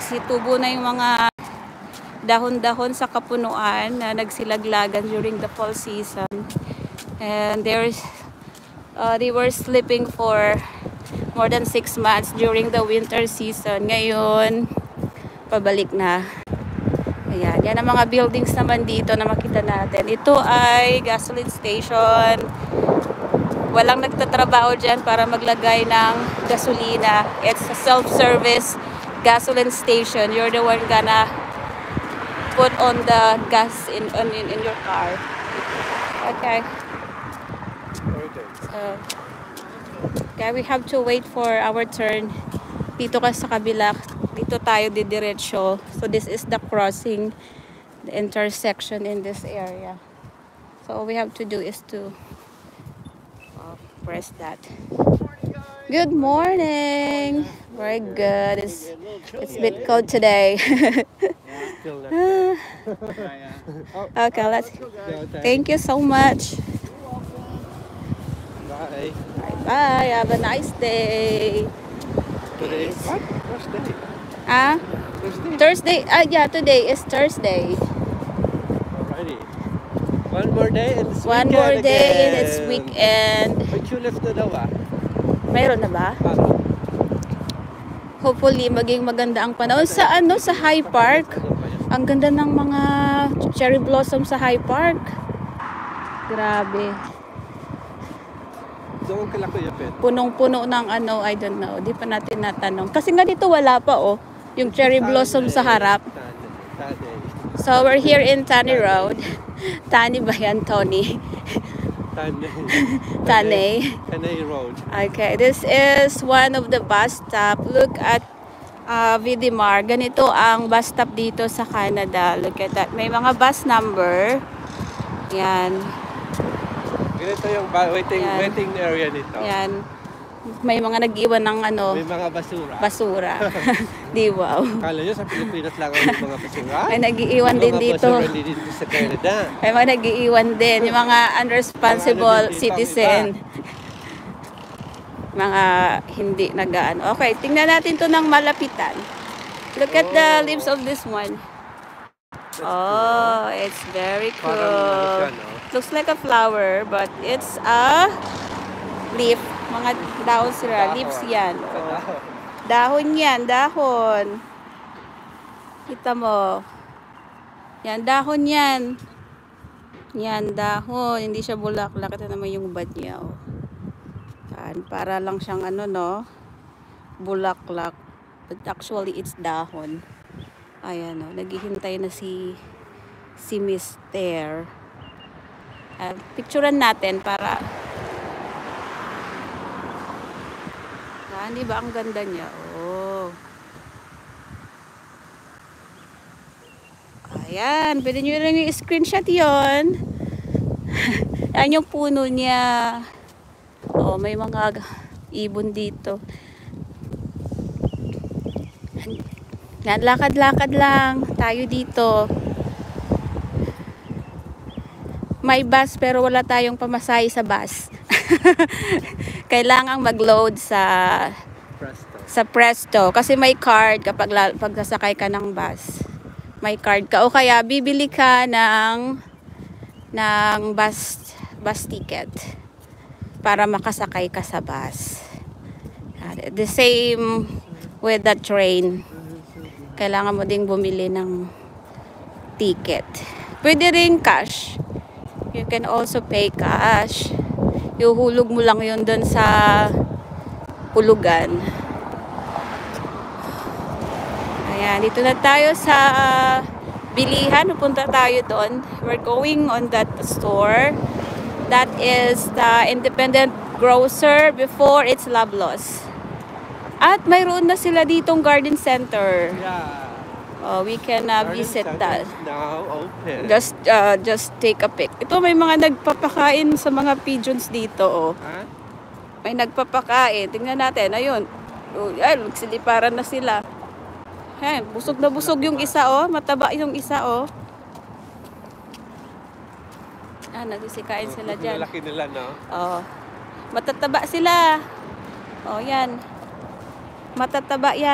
nagsitubo na yung mga dahon-dahon sa kapunuan na nagsilaglagan during the fall season. And they were sleeping for more than 6 months during the winter season. Ngayon, pabalik na. Ayan, yan ang mga buildings naman dito na makita natin. Ito ay gasoline station. Walang nagtatrabaho dyan para maglagay ng gasolina. It's a self-service gasoline station. You're the one gonna put on the gas in your car. Okay. Okay, we have to wait for our turn. Dito ka sa kabila. Dito tayo didiretso. So this is the crossing, the intersection in this area. So all we have to do is to press that. Good morning. Very good. It's a bit cold today. Okay, let's. Thank you so much. Bye. Bye. Have a nice day. Today is what? Thursday. Thursday. Yeah, today is Thursday. Alrighty. One more day and it's One weekend more day again. and it's weekend. But you left na daw Mayroon na ba? Hopefully maging maganda ang panahon sa sa High Park. Ang ganda ng mga cherry blossom sa High Park. Grabe. Doon ka lang ko yapit. Punong-puno ng I don't know. Di pa natin natanong. Kasi nga dito wala pa yung cherry blossom sa harap. So we're here in Tani Road. Tani ba yan, Tony? Tani Road. Okay, this is one of the bus stop. Look at Vidimar. Ganito ang bus stop dito sa Canada. Look at that. May mga bus number. Yan. Ganito yung waiting area nito. Yan. May mga nag-iwan ng May mga basura. Basura. Di wow. Kala nyo sa Pilipinas lang ang mga basura? May nag-iiwan din dito. Mga basura dito sa Canada. May mga nag-iiwan din. Yung mga unresponsible citizen. Mga hindi nag-aano. Okay, tingnan natin to ng malapitan. Look at the leaves of this one. Oh, it's very cool. Looks like a flower, but it's a leaf. Mga dahon sila. Leaves yan. Oh. Dahon yan. Dahon. Kita mo. Yan. Dahon yan. Yan. Dahon. Hindi siya bulaklak. Ito naman yung bud niya. Oh. Yan. Para lang siyang bulaklak. But actually, it's dahon. Ayan o. Naghihintay na si Mister. Picturean natin para di ba ang ganda niya? Oh. Ayan, pwede nyo rin yung screenshot yon. Ayan yung puno niya. Oh, may mga ibon dito. Yan, lakad-lakad lang tayo dito. May bus pero wala tayong pamasahe sa bus. Kailangang mag-load sa Presto kasi may card kapag sasakay ka ng bus. May card ka o kaya bibili ka ng bus ticket para makasakay ka sa bus. The same with the train. Kailangan mo ding bumili ng ticket. Pwede rin cash. You can also pay cash. Ihuhulog mo lang yun dun sa hulugan. Ayan, dito na tayo sa bilihan. Pupunta tayo doon. We're going on that store. That is the independent grocer before it's Loblaws. At mayroon na sila ditong garden center. Yeah. We can visit that. Now open. Just take a pic. Ito may mga nagpapakain sa mga pigeons dito. Oh. Huh? May nagpapakain. Tingnan natin. Ayun. Ay, nagsiliparan na sila. Ayan, busog na busog yung isa. Oh. Mataba yung isa. Oh. Nagsisikain sila dyan. Malaki nila, no? Oh. Matataba sila. Oh, yan. Matataba yan.